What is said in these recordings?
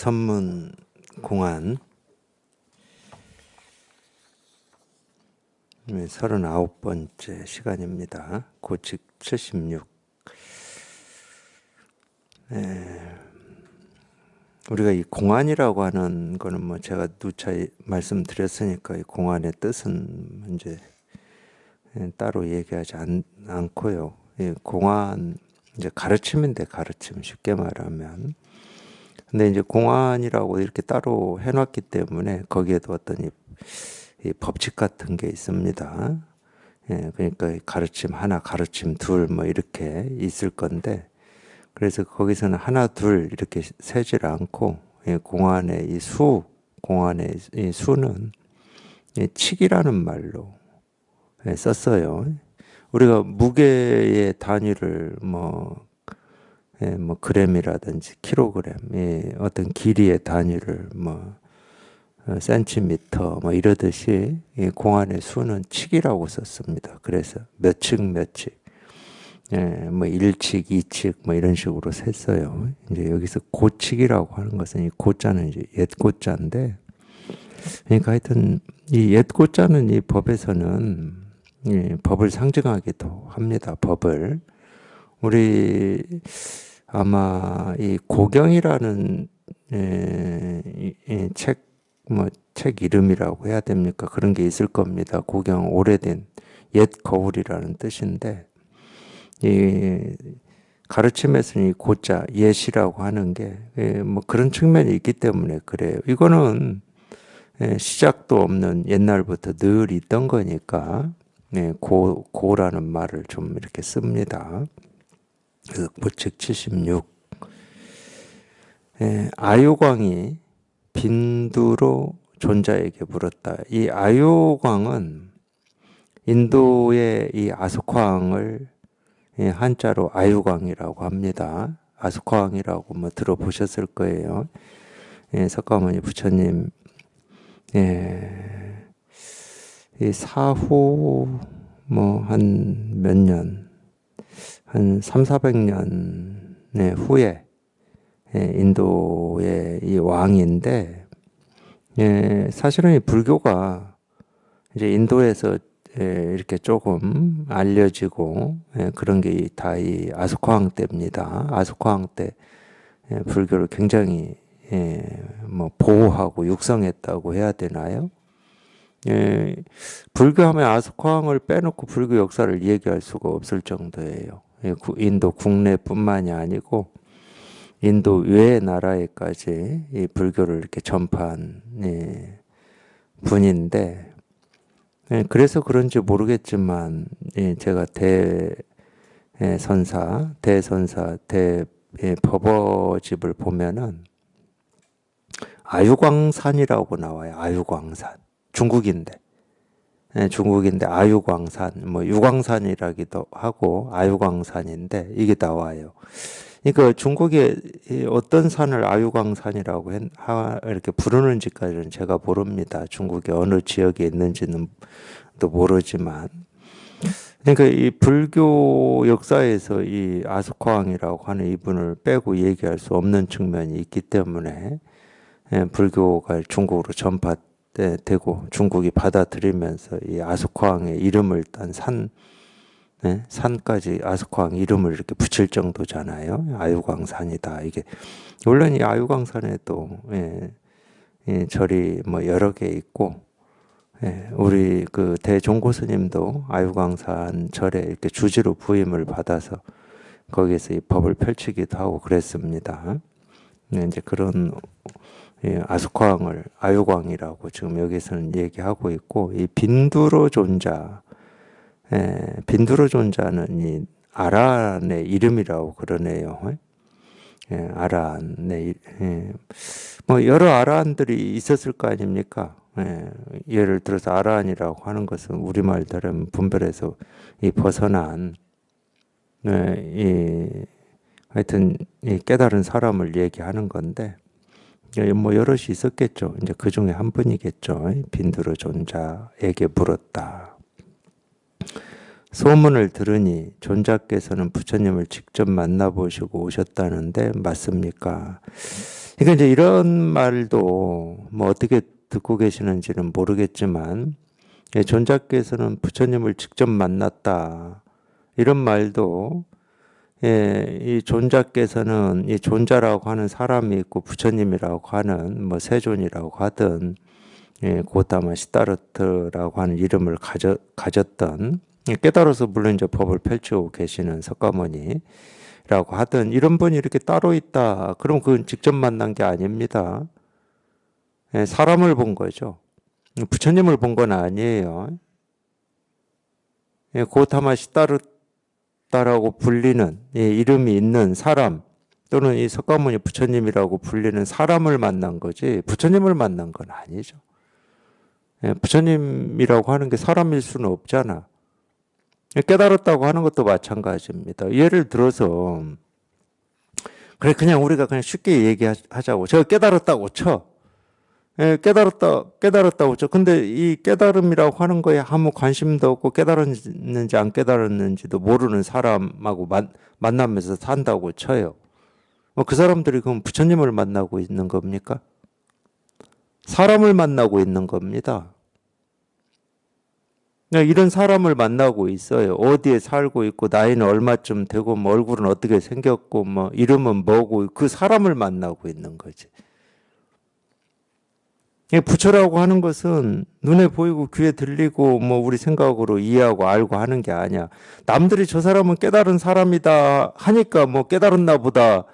선문 공안 39번째 시간입니다. 고칙 76. 우리가 이 공안이라고 하는 거는 뭐 제가 누차 말씀드렸으니까 이 공안의 뜻은 이제 따로 얘기하지 않고요. 이 공안 이제 가르침인데, 가르침 쉽게 말하면. 근데 이제 공안이라고 이렇게 따로 해놨기 때문에 거기에도 어떤 이 법칙 같은 게 있습니다. 그러니까 가르침 하나, 가르침 둘 뭐 이렇게 있을 건데, 그래서 거기서는 하나, 둘 이렇게 세질 않고 공안의 공안의 이 수는 칙이라는 말로 썼어요. 우리가 무게의 단위를 뭐 그램이라든지 킬로그램, 어떤 길이의 단위를 센티미터 이러듯이 이 공안의 수는 칙이라고 썼습니다. 그래서 몇 칙, 몇 칙, 1칙, 2칙 이런 식으로 셌어요. 이제 여기서 고칙이라고 하는 것은 이 고자는 이제 옛 고자인데, 그러니까 하여튼 이 옛 고자는 이 법에서는 법을 상징하기도 합니다. 법을. 우리 아마 이 고경이라는 책 이름이라고 해야 됩니까? 그런 게 있을 겁니다. 고경, 오래된 옛 거울이라는 뜻인데, 이 가르침에서는 이 고자, 옛이라고 하는 게 그런 측면이 있기 때문에 그래요. 이거는 시작도 없는 옛날부터 늘 있던 거니까 고라는 말을 좀 이렇게 씁니다. 그 고책 76. 아유광이 빈두로 존자에게 물었다. 이 아유광은 인도의 이 아소광을 한자로 아유광이라고 합니다. 아소광이라고 들어보셨을 거예요. 석가모니 부처님 이 사후 한 몇 년, 한 300~400년 후에 인도의 이 왕인데, 사실은 이 불교가 이제 인도에서 이렇게 조금 알려지고 그런 게 다 이 아소카왕 때입니다. 아소카왕 때 불교를 굉장히 보호하고 육성했다고 해야 되나요? 불교하면 아소카왕을 빼놓고 불교 역사를 얘기할 수가 없을 정도예요. 인도 국내뿐만이 아니고 인도 외 나라에까지 이 불교를 이렇게 전파한 분인데, 그래서 그런지 모르겠지만 제가 대선사 법어집을 보면은 아유광산이라고 나와요. 아유광산. 중국인데 아유광산, 유광산이라기도 하고 아유광산인데 이게 나와요. 그러니까 중국의 어떤 산을 아유광산이라고 이렇게 부르는지까지는 제가 모릅니다. 중국의 어느 지역에 있는지는 또 모르지만, 그러니까 이 불교 역사에서 이 아소카왕이라고 하는 이분을 빼고 얘기할 수 없는 측면이 있기 때문에 불교가 중국으로 전파되고 중국이 받아들이면서 이 아소카왕의 이름을 딴 산까지 아소카왕 이름을 이렇게 붙일 정도잖아요. 아유광산이다. 이게 물론 이 아유광산에도 절이 여러 개 있고, 우리 그 대종고 스님도 아유광산 절에 이렇게 주지로 부임을 받아서 거기에서 이 법을 펼치기도 하고 그랬습니다. 이제 그런 아소카왕을 아유광이라고 지금 여기서는 얘기하고 있고, 이 빈두로 존자, 빈두로 존자는 이 아란의 이름이라고 그러네요. 아란의 여러 아란들이 있었을 거 아닙니까? 예를 들어서 아란이라고 하는 것은 우리말대로 분별에서 벗어난 하여튼 이 깨달은 사람을 얘기하는 건데, 여럿이 있었겠죠. 이제 그 중에 한 분이겠죠. 빈두로 존자에게 물었다. 소문을 들으니 존자께서는 부처님을 직접 만나보시고 오셨다는데 맞습니까? 그러니까 이제 이런 말도 뭐 어떻게 듣고 계시는지는 모르겠지만, 예, 존자께서는 부처님을 직접 만났다. 이런 말도, 예, 이 존자께서는 이 존자라고 하는 사람이 있고 부처님이라고 하는 뭐 세존이라고 하든, 예, 고타마 시다르트라고 하는 이름을 가졌던, 깨달아서 물론 이제 법을 펼치고 계시는 석가모니라고 하든 이런 분이 이렇게 따로 있다. 그럼 그건 직접 만난 게 아닙니다. 예, 사람을 본 거죠. 부처님을 본 건 아니에요. 예, 고타마 시다르타라고 불리는, 예, 이름이 있는 사람 또는 이 석가모니 부처님이라고 불리는 사람을 만난 거지 부처님을 만난 건 아니죠. 예, 부처님이라고 하는 게 사람일 수는 없잖아. 예, 깨달았다고 하는 것도 마찬가지입니다. 예를 들어서 그래 그냥 우리가 그냥 쉽게 얘기하자고. 제가 깨달았다고 쳐. 예, 깨달았다고 쳐. 근데 이 깨달음이라고 하는 거에 아무 관심도 없고 깨달았는지 안 깨달았는지도 모르는 사람하고 만나면서 산다고 쳐요. 그 사람들이 그럼 부처님을 만나고 있는 겁니까? 사람을 만나고 있는 겁니다. 이런 사람을 만나고 있어요. 어디에 살고 있고 나이는 얼마쯤 되고 뭐 얼굴은 어떻게 생겼고 뭐 이름은 뭐고 그 사람을 만나고 있는 거지. 부처라고 하는 것은 눈에 보이고 귀에 들리고 뭐 우리 생각으로 이해하고 알고 하는 게 아니야. 남들이 저 사람은 깨달은 사람이다 하니까 뭐 깨달았나 보다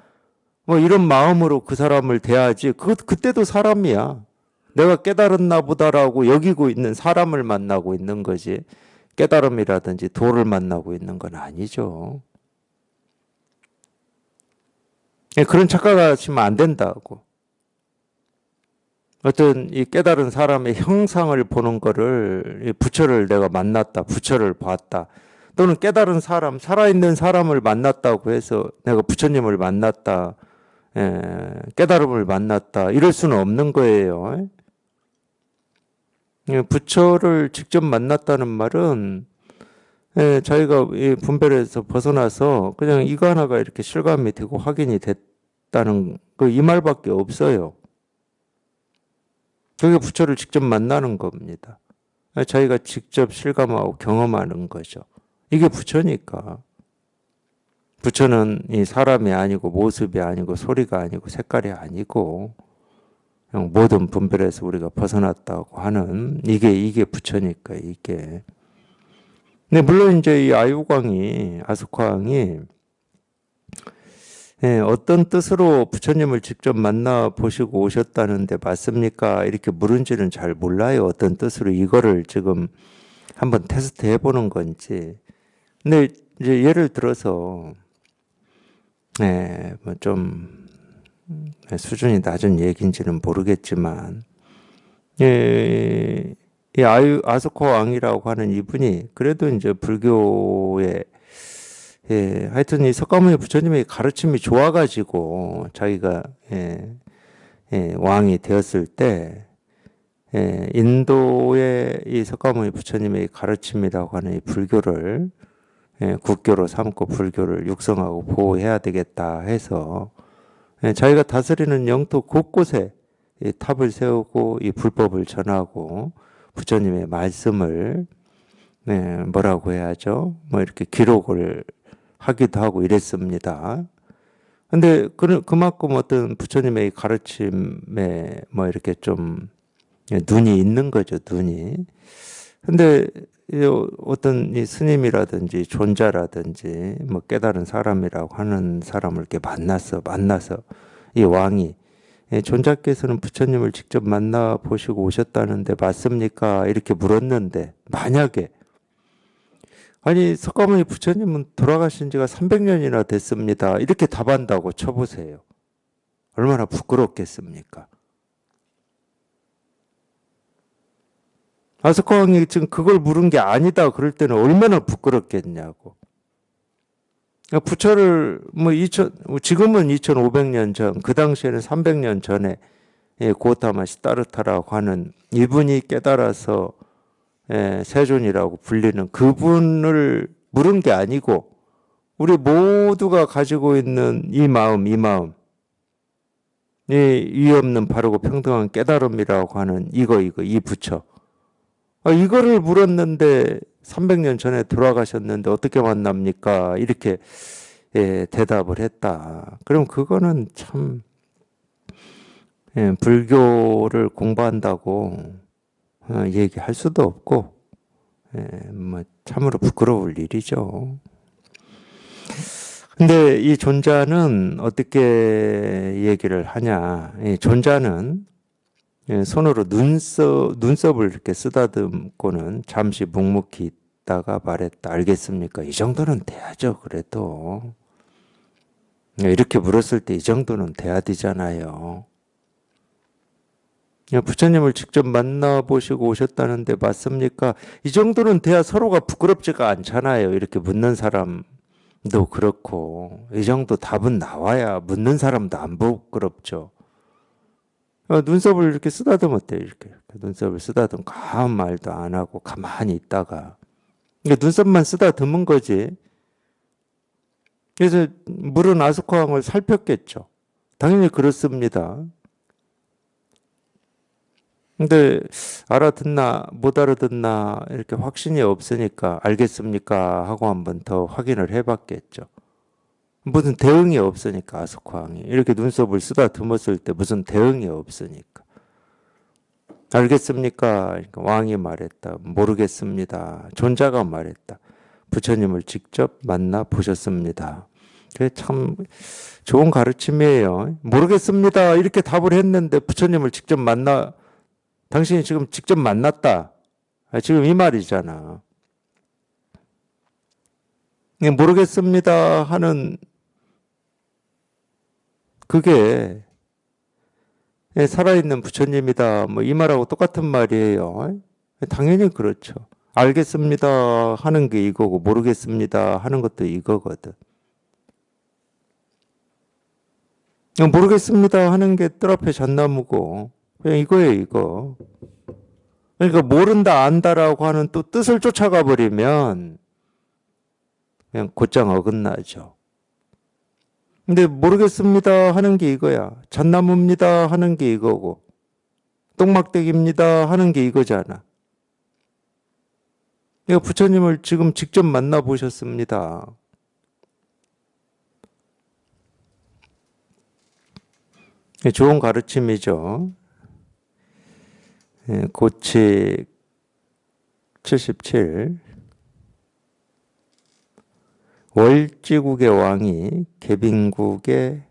뭐 이런 마음으로 그 사람을 대하지. 그때도 사람이야. 내가 깨달았나 보다라고 여기고 있는 사람을 만나고 있는 거지. 깨달음이라든지 도를 만나고 있는 건 아니죠. 그런 착각하시면 안 된다고. 어떤 이 깨달은 사람의 형상을 보는 거를 부처를 내가 만났다, 부처를 봤다. 또는 깨달은 사람, 살아있는 사람을 만났다고 해서 내가 부처님을 만났다, 깨달음을 만났다. 이럴 수는 없는 거예요. 부처를 직접 만났다는 말은 자기가 이 분별에서 벗어나서 그냥 이거 하나가 이렇게 실감이 되고 확인이 됐다는 이 말밖에 없어요. 그게 부처를 직접 만나는 겁니다. 자기가 직접 실감하고 경험하는 거죠. 이게 부처니까. 부처는 이 사람이 아니고 모습이 아니고 소리가 아니고 색깔이 아니고 모든 분별에서 우리가 벗어났다고 하는 이게 부처니까 이게. 근데 물론 이제 이 아소카왕이 어떤 뜻으로 부처님을 직접 만나 보시고 오셨다는데 맞습니까? 이렇게 물은지는 잘 몰라요. 어떤 뜻으로 이거를 지금 한번 테스트 해보는 건지. 근데 이제 예를 들어서 뭐좀 수준이 낮은 얘기인지는 모르겠지만, 이 아소카 왕이라고 하는 이분이 그래도 이제 불교에 하여튼 이 석가모니 부처님의 가르침이 좋아가지고 자기가 왕이 되었을 때 인도의 이 석가모니 부처님의 가르침이라고 하는 이 불교를 국교로 삼고 불교를 육성하고 보호해야 되겠다 해서 자기가 다스리는 영토 곳곳에 이 탑을 세우고 이 불법을 전하고 부처님의 말씀을 뭐라고 해야죠? 뭐 이렇게 기록을 하기도 하고 이랬습니다. 근데 그만큼 어떤 부처님의 가르침에 뭐 이렇게 좀 눈이 있는 거죠, 눈이. 근데 어떤 이 스님이라든지 존자라든지 뭐 깨달은 사람이라고 하는 사람을 이렇게 만나서 이 왕이 존자께서는 부처님을 직접 만나 보시고 오셨다는데 맞습니까? 이렇게 물었는데 만약에 아니 석가모니 부처님은 돌아가신 지가 300년이나 됐습니다. 이렇게 답한다고 쳐보세요. 얼마나 부끄럽겠습니까? 아소카왕이 지금 그걸 물은 게 아니다 그럴 때는 얼마나 부끄럽겠냐고. 부처를 지금은 2500년 전, 그 당시에는 300년 전에 고타마 시다르타라고 하는 이분이 깨달아서 세존이라고 불리는 그분을 물은 게 아니고 우리 모두가 가지고 있는 이 마음 이 위에 없는 바르고 평등한 깨달음이라고 하는 이 부처. 이거를 물었는데 300년 전에 돌아가셨는데 어떻게 만납니까? 이렇게 대답을 했다. 그럼 그거는 참 불교를 공부한다고 얘기할 수도 없고 뭐 참으로 부끄러울 일이죠. 근데 이 존자는 어떻게 얘기를 하냐? 이 존자는 손으로 눈썹을 이렇게 쓰다듬고는 잠시 묵묵히 있다가 말했다. 알겠습니까? 이 정도는 돼야죠. 그래도 이렇게 물었을 때 이 정도는 돼야 되잖아요. 부처님을 직접 만나보시고 오셨다는데 맞습니까? 이 정도는 돼야 서로가 부끄럽지가 않잖아요. 이렇게 묻는 사람도 그렇고 이 정도 답은 나와야 묻는 사람도 안 부끄럽죠. 눈썹을 이렇게 쓰다듬었대요. 이렇게 눈썹을 쓰다듬고 아무 말도 안 하고 가만히 있다가 눈썹만 쓰다듬은 거지. 그래서 물은 아스코항을 살폈겠죠. 당연히 그렇습니다. 근데 알아듣나 못 알아듣나 이렇게 확신이 없으니까 알겠습니까 하고 한 번 더 확인을 해봤겠죠. 무슨 대응이 없으니까 아스코항이 이렇게 눈썹을 쓰다듬었을 때 무슨 대응이 없으니까 알겠습니까? 그러니까 왕이 말했다. 모르겠습니다. 존자가 말했다. 부처님을 직접 만나 보셨습니다. 그게 참 좋은 가르침이에요. 모르겠습니다. 이렇게 답을 했는데 부처님을 직접 당신이 지금 직접 만났다. 지금 이 말이잖아. 모르겠습니다 하는 그게 살아있는 부처님이다. 뭐 이 말하고 똑같은 말이에요. 당연히 그렇죠. 알겠습니다 하는 게 이거고 모르겠습니다 하는 것도 이거거든. 모르겠습니다 하는 게 뜰 앞에 잣나무고 그냥 이거예요 이거. 그러니까 모른다 안다라고 하는 또 뜻을 쫓아가 버리면 그냥 곧장 어긋나죠. 근데 모르겠습니다 하는 게 이거야. 잣나무입니다 하는 게 이거고 똥막대기입니다 하는 게 이거잖아. 그러니까 부처님을 지금 직접 만나보셨습니다. 좋은 가르침이죠. 고치 77 월지국의 왕이 개빈국의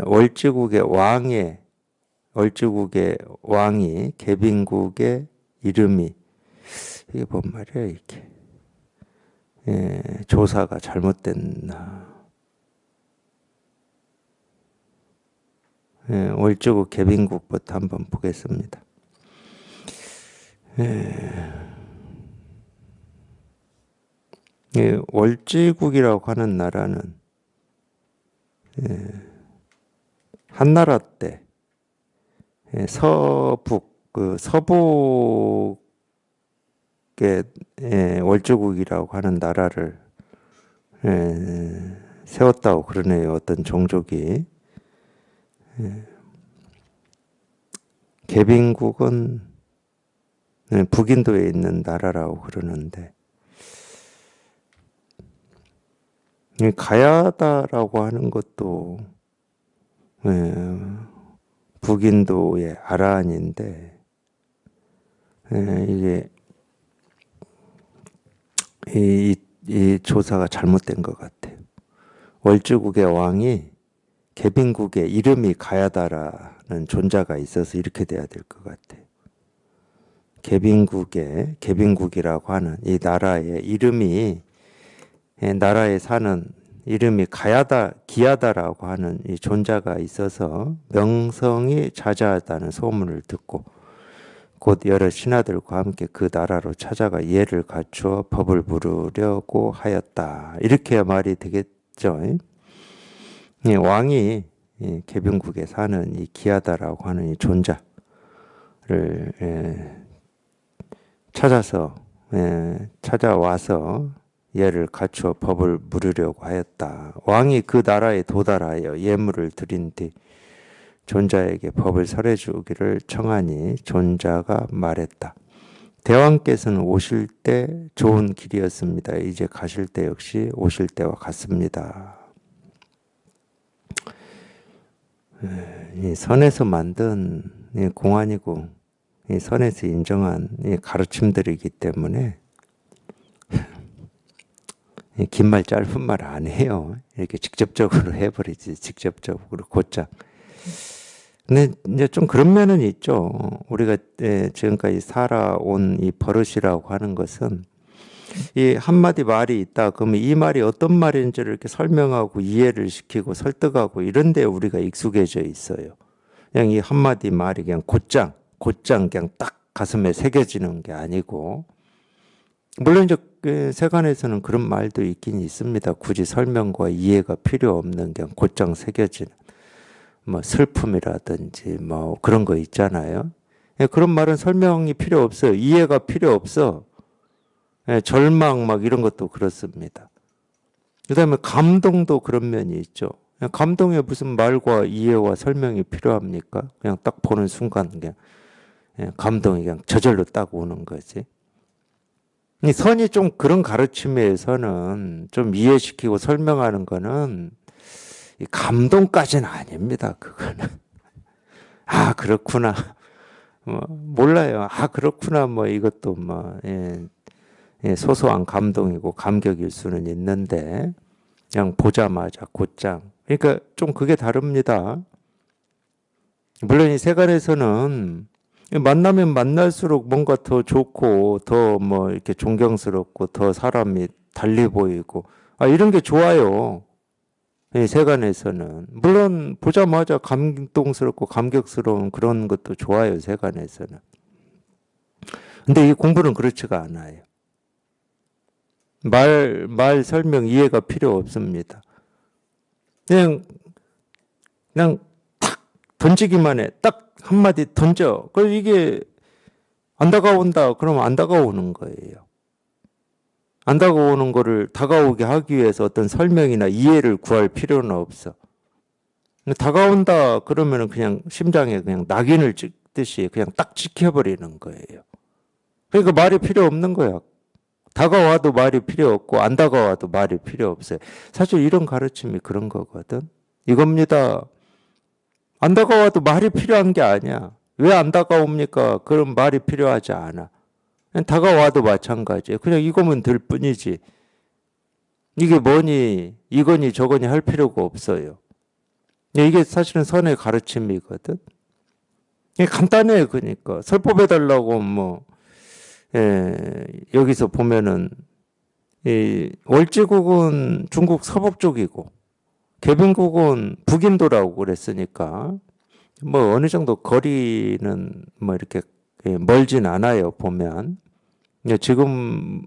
월지국의 왕이 개빈국의 이름이 이게 뭔 말이야 이게 조사가 잘못됐나 월지국 개빈국부터 한번 보겠습니다. 월지국이라고 하는 나라는 한나라 때 서북의 월지국이라고 하는 나라를 세웠다고 그러네요. 어떤 종족이. 개빈국은 북인도에 있는 나라라고 그러는데 가야다라고 하는 것도 북인도의 아라한인데 이게 이 조사가 잘못된 것 같아요. 월지국의 왕이 개빈국의 이름이 가야다라는 존자가 있어서 이렇게 돼야 될 것 같아요. 개빈국이라고 하는 이 나라의 이름이 나라에 사는 이름이 기야다라고 하는 이 존자가 있어서 명성이 자자하다는 소문을 듣고 곧 여러 신하들과 함께 그 나라로 찾아가 예를 갖추어 법을 물으려고 하였다. 이렇게 말이 되겠죠. 왕이 개빈국에 사는 이 기야다라고 하는 이 존자를 찾아와서 예를 갖추어 법을 물으려고 하였다. 왕이 그 나라에 도달하여 예물을 드린 뒤 존자에게 법을 설해 주기를 청하니 존자가 말했다. 대왕께서는 오실 때 좋은 길이었습니다. 이제 가실 때 역시 오실 때와 같습니다. 이 선에서 만든 이 공안이고 이 선에서 인정한 이 가르침들이기 때문에 긴 말 짧은 말 안 해요. 이렇게 직접적으로 해버리지. 직접적으로 곧장. 근데 이제 좀 그런 면은 있죠. 우리가 지금까지 살아온 이 버릇이라고 하는 것은 이 한마디 말이 있다 그러면 이 말이 어떤 말인지를 이렇게 설명하고 이해를 시키고 설득하고 이런 데 우리가 익숙해져 있어요. 그냥 이 한마디 말이 그냥 곧장 그냥 딱 가슴에 새겨지는 게 아니고, 물론 이제 세간에서는 그런 말도 있긴 있습니다. 굳이 설명과 이해가 필요 없는 그냥 곧장 새겨지는 뭐 슬픔이라든지 뭐 그런 거 있잖아요. 그런 말은 설명이 필요 없어요. 이해가 필요 없어. 절망 막 이런 것도 그렇습니다. 그다음에 감동도 그런 면이 있죠. 감동에 무슨 말과 이해와 설명이 필요합니까? 그냥 딱 보는 순간 그냥 감동이 그냥 저절로 딱 오는 거지. 이 선이 좀 그런 가르침에서는 좀 이해시키고 설명하는 거는 이 감동까지는 아닙니다. 그거는 아 그렇구나. 뭐 몰라요. 아 그렇구나. 뭐 이것도 뭐 소소한 감동이고 감격일 수는 있는데 그냥 보자마자 곧장. 그러니까 좀 그게 다릅니다. 물론 이 세간에서는 만나면 만날수록 뭔가 더 좋고 더 뭐 이렇게 존경스럽고 더 사람이 달리 보이고 이런 게 좋아요. 이 세간에서는. 물론 보자마자 감동스럽고 감격스러운 그런 것도 좋아요. 세간에서는. 근데 이 공부는 그렇지가 않아요. 말 설명 이해가 필요 없습니다. 그냥 탁 던지기만 해. 딱 한마디 던져. 그래서 이게 안 다가온다. 그러면 안 다가오는 거예요. 안 다가오는 거를 다가오게 하기 위해서 어떤 설명이나 이해를 구할 필요는 없어. 다가온다 그러면 그냥 심장에 그냥 낙인을 찍듯이 그냥 딱 찍혀버리는 거예요. 그러니까 말이 필요 없는 거야. 다가와도 말이 필요 없고 안 다가와도 말이 필요 없어요. 사실 이런 가르침이 그런 거거든. 이겁니다. 안 다가와도 말이 필요한 게 아니야. 왜 안 다가옵니까? 그런 말이 필요하지 않아. 다가와도 마찬가지예요. 그냥 이거면 될 뿐이지. 이게 뭐니 이거니 저거니 할 필요가 없어요. 이게 사실은 선의 가르침이거든. 이게 간단해. 그러니까 설법해달라고 뭐 여기서 보면은 이 월지국은 중국 서북 쪽이고 계빙국은 북인도라고 그랬으니까 뭐 어느 정도 거리는 뭐 이렇게 멀진 않아요. 보면 지금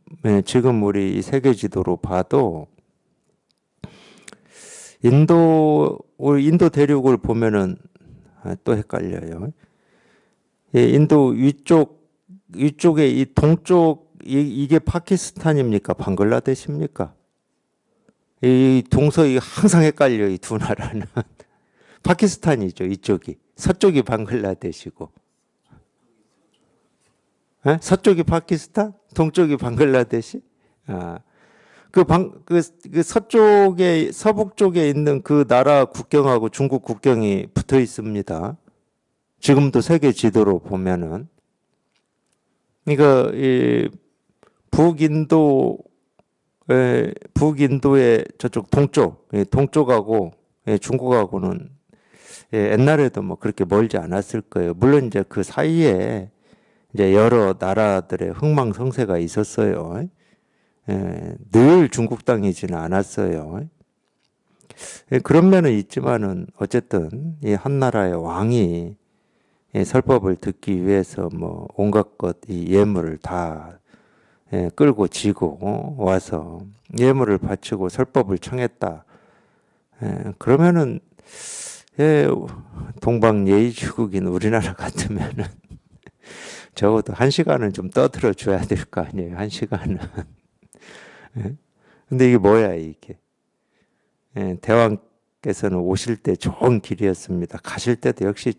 우리 세계 지도로 봐도 인도 대륙을 보면은 또 헷갈려요. 인도 위쪽에 이 동쪽 이게 파키스탄입니까? 방글라데시입니까? 이 동서이 항상 헷갈려. 이 두 나라는 파키스탄이죠. 이쪽이 서쪽이 방글라데시고 서쪽이 파키스탄, 동쪽이 방글라데시. 그 서쪽에 서북 쪽에 있는 그 나라 국경하고 중국 국경이 붙어 있습니다. 지금도 세계 지도로 보면은. 그러니까 이 북인도의 저쪽 동쪽하고 중국하고는 옛날에도 뭐 그렇게 멀지 않았을 거예요. 물론 이제 그 사이에 이제 여러 나라들의 흥망성쇠가 있었어요. 늘 중국 땅이지는 않았어요. 그런 면은 있지만은 어쨌든 이 한 나라의 왕이 설법을 듣기 위해서 뭐 온갖 것 이 예물을 다 끌고 지고 와서 예물을 바치고 설법을 청했다. 그러면은 동방예의주국인 우리나라 같으면은 적어도 1시간은 좀 떠들어 줘야 될 거 아니에요. 1시간은. 근데 이게 뭐야 이게. 하나님께서는 오실 때 좋은 길이었습니다. 가실 때도 역시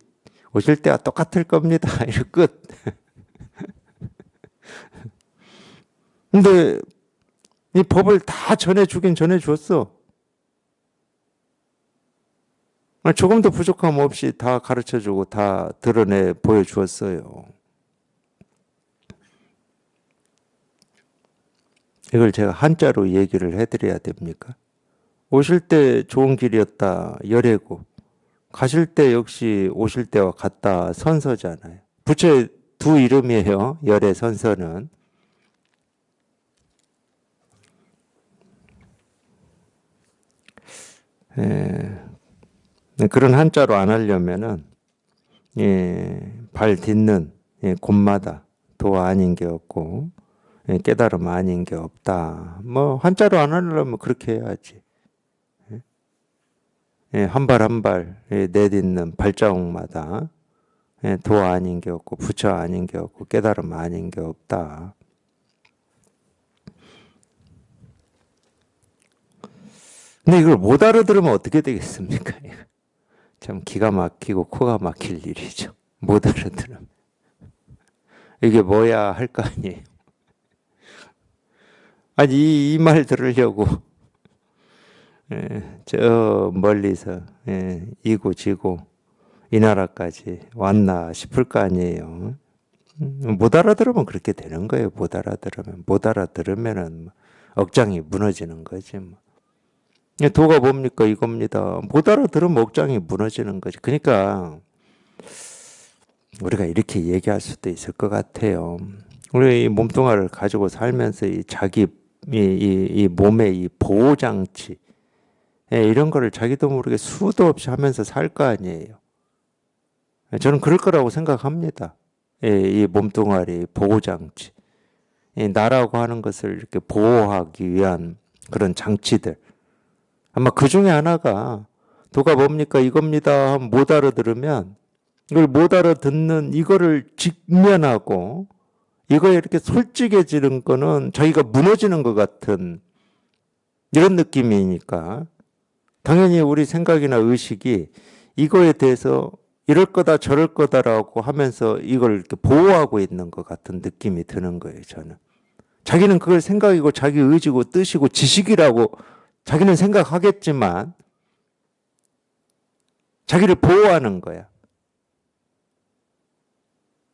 오실 때와 똑같을 겁니다. 이렇게 끝. 근데 이 법을 다 전해주긴 전해줬어. 조금도 부족함 없이 다 가르쳐주고 다 드러내 보여주었어요. 이걸 제가 한자로 얘기를 해드려야 됩니까? 오실 때 좋은 길이었다 열애고, 가실 때 역시 오실 때와 같다 선서잖아요. 부처의 두 이름이에요. 열애 선서는. 그런 한자로 안 하려면은 발 딛는 곳마다 도 아닌 게 없고 깨달음 아닌 게 없다. 뭐 한자로 안 하려면 그렇게 해야지. 한 발 한 발 내딛는 발자국마다 도 아닌 게 없고 부처 아닌 게 없고 깨달음 아닌 게 없다. 근데 이걸 못 알아들으면 어떻게 되겠습니까? 참 기가 막히고 코가 막힐 일이죠. 못 알아들으면. 이게 뭐야 할 거 아니에요. 아니 이 말 들으려고 저 멀리서 이고 지고 이 나라까지 왔나 싶을 거 아니에요. 못 알아들으면 그렇게 되는 거예요. 못 알아들으면은 억장이 무너지는 거지. 뭐. 도가 뭡니까 이겁니다. 못 알아들으면 억장이 무너지는 거지. 그러니까 우리가 이렇게 얘기할 수도 있을 것 같아요. 우리 이 몸뚱아리를 가지고 살면서 이 자기 이 몸의 이 보호 장치 이런 거를 자기도 모르게 수도 없이 하면서 살 거 아니에요. 저는 그럴 거라고 생각합니다. 이 몸뚱아리 보호 장치, 나라고 하는 것을 이렇게 보호하기 위한 그런 장치들. 아마 그 중에 하나가 도가 뭡니까 이겁니다 하면 못 알아들으면 이걸 못 알아듣는 이거를 직면하고 이거에 이렇게 솔직해지는 거는 자기가 무너지는 것 같은 이런 느낌이니까 당연히 우리 생각이나 의식이 이거에 대해서 이럴 거다 저럴 거다라고 하면서 이걸 이렇게 보호하고 있는 것 같은 느낌이 드는 거예요. 저는 자기는 그걸 생각이고 자기 의지고 뜻이고 지식이라고 자기는 생각하겠지만 자기를 보호하는 거야.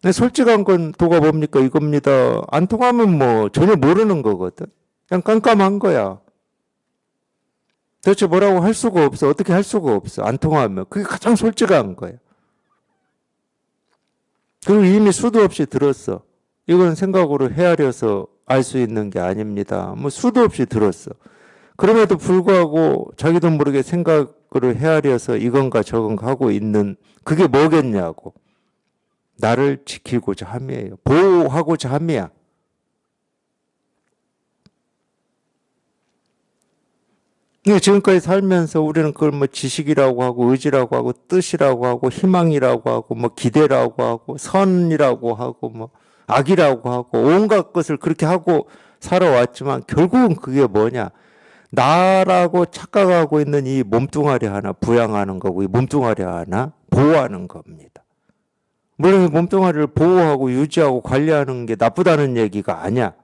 근데 솔직한 건 도가 뭡니까 이겁니다. 안 통하면 뭐 전혀 모르는 거거든. 그냥 깜깜한 거야. 도대체 뭐라고 할 수가 없어. 어떻게 할 수가 없어. 안 통하면. 그게 가장 솔직한 거야. 그리고 이미 수도 없이 들었어. 이건 생각으로 헤아려서 알 수 있는 게 아닙니다. 뭐 수도 없이 들었어. 그럼에도 불구하고 자기도 모르게 생각으로 헤아려서 이건가 저건가 하고 있는 그게 뭐겠냐고. 나를 지키고자 함이에요. 보호하고자 함이야. 지금까지 살면서 우리는 그걸 뭐 지식이라고 하고 의지라고 하고 뜻이라고 하고 희망이라고 하고 뭐 기대라고 하고 선이라고 하고 뭐 악이라고 하고 온갖 것을 그렇게 하고 살아왔지만 결국은 그게 뭐냐? 나라고 착각하고 있는 이 몸뚱아리 하나 부양하는 거고 이 몸뚱아리 하나 보호하는 겁니다. 물론 이 몸뚱아리를 보호하고 유지하고 관리하는 게 나쁘다는 얘기가 아니야.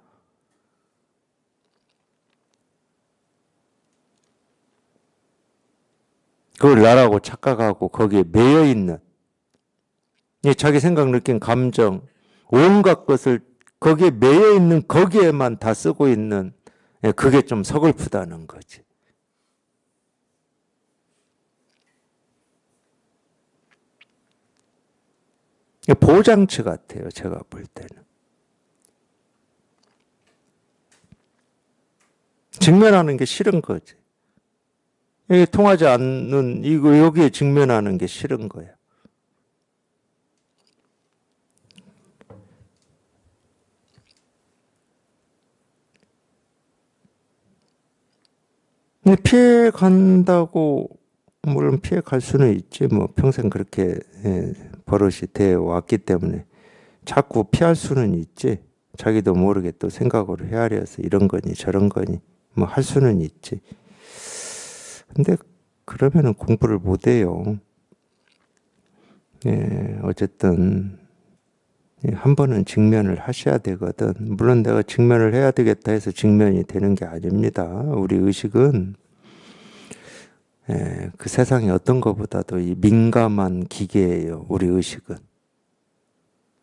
그걸 나라고 착각하고 거기에 매여 있는 자기 생각, 느낀 감정, 온갖 것을 거기에 매여 있는 거기에만 다 쓰고 있는 그게 좀 서글프다는 거지. 보호장치 같아요. 제가 볼 때는. 직면하는 게 싫은 거지. 이게 통하지 않는 이거 여기에 직면하는 게 싫은 거야. 근데 피해 간다고 물론 피해 갈 수는 있지. 뭐 평생 그렇게 버릇이 되어 왔기 때문에 자꾸 피할 수는 있지. 자기도 모르게 또 생각으로 헤아려서 이런 거니 저런 거니 뭐 할 수는 있지. 근데 그러면은 공부를 못 해요. 어쨌든 한 번은 직면을 하셔야 되거든. 물론 내가 직면을 해야 되겠다 해서 직면이 되는 게 아닙니다. 우리 의식은 그 세상의 어떤 것보다도 이 민감한 기계예요. 우리 의식은.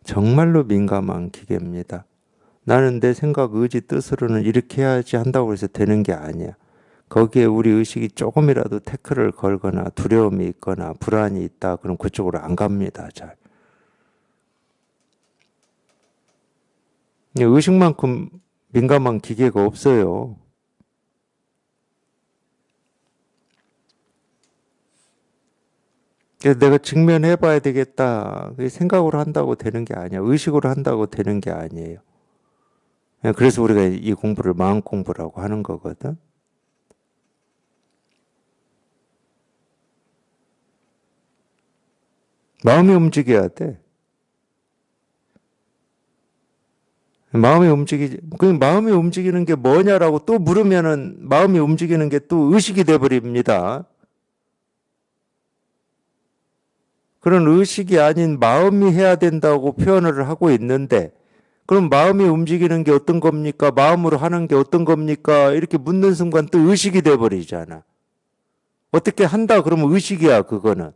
정말로 민감한 기계입니다. 나는 내 생각, 의지, 뜻으로는 이렇게 해야지 한다고 해서 되는 게 아니야. 거기에 우리 의식이 조금이라도 태클을 걸거나 두려움이 있거나 불안이 있다. 그럼 그쪽으로 안 갑니다. 잘. 의식만큼 민감한 기계가 없어요. 그래서 내가 직면해 봐야 되겠다. 그게 생각으로 한다고 되는 게 아니야. 의식으로 한다고 되는 게 아니에요. 그래서 우리가 이 공부를 마음 공부라고 하는 거거든. 마음이 움직여야 돼. 마음이 움직이는 게 뭐냐라고 또 물으면은 마음이 움직이는 게 또 의식이 돼버립니다. 그런 의식이 아닌 마음이 해야 된다고 표현을 하고 있는데, 그럼 마음이 움직이는 게 어떤 겁니까? 마음으로 하는 게 어떤 겁니까? 이렇게 묻는 순간 또 의식이 돼버리잖아. 어떻게 한다 그러면 의식이야, 그거는.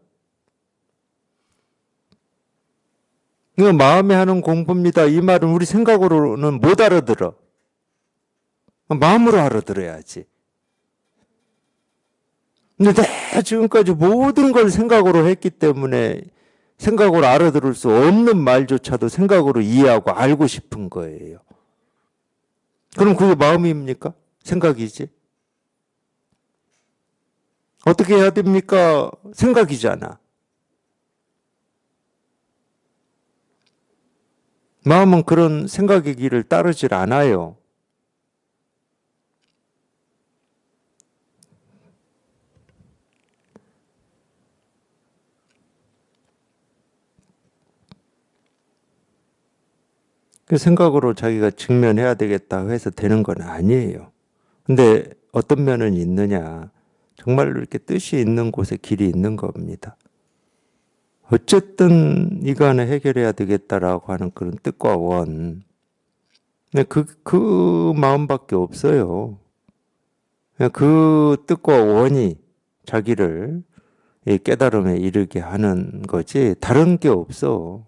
이거 마음이 하는 공부입니다. 이 말은 우리 생각으로는 못 알아들어. 마음으로 알아들어야지. 근데 내가 지금까지 모든 걸 생각으로 했기 때문에 생각으로 알아들을 수 없는 말조차도 생각으로 이해하고 알고 싶은 거예요. 그럼 그게 마음입니까? 생각이지. 어떻게 해야 됩니까? 생각이잖아. 마음은 그런 생각의 길을 따르질 않아요. 그 생각으로 자기가 직면해야 되겠다 해서 되는 건 아니에요. 근데 어떤 면은 있느냐. 정말로 이렇게 뜻이 있는 곳에 길이 있는 겁니다. 어쨌든 이간에 해결해야 되겠다라고 하는 그런 뜻과 원. 그 마음밖에 없어요. 그 뜻과 원이 자기를 이 깨달음에 이르게 하는 거지 다른 게 없어.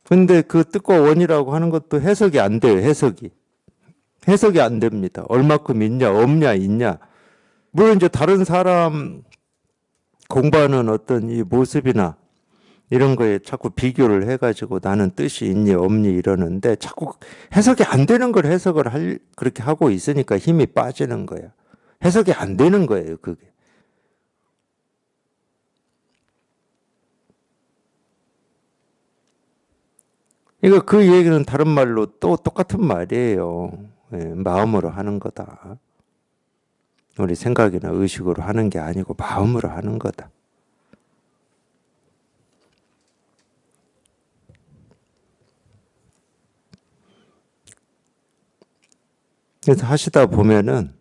근데 그 뜻과 원이라고 하는 것도 해석이 안 돼요. 해석이 안 됩니다. 얼마큼 있냐 없냐 있냐. 물론 이제 다른 사람 공부하는 어떤 이 모습이나 이런 거에 자꾸 비교를 해가지고 나는 뜻이 있니 없니 이러는데 자꾸 해석이 안 되는 걸 그렇게 하고 있으니까 힘이 빠지는 거야. 해석이 안 되는 거예요, 그게. 이거 그 얘기는 다른 말로 또 똑같은 말이에요. 마음으로 하는 거다. 우리 생각이나 의식으로 하는 게 아니고 마음으로 하는 거다. 그래서 하시다 보면은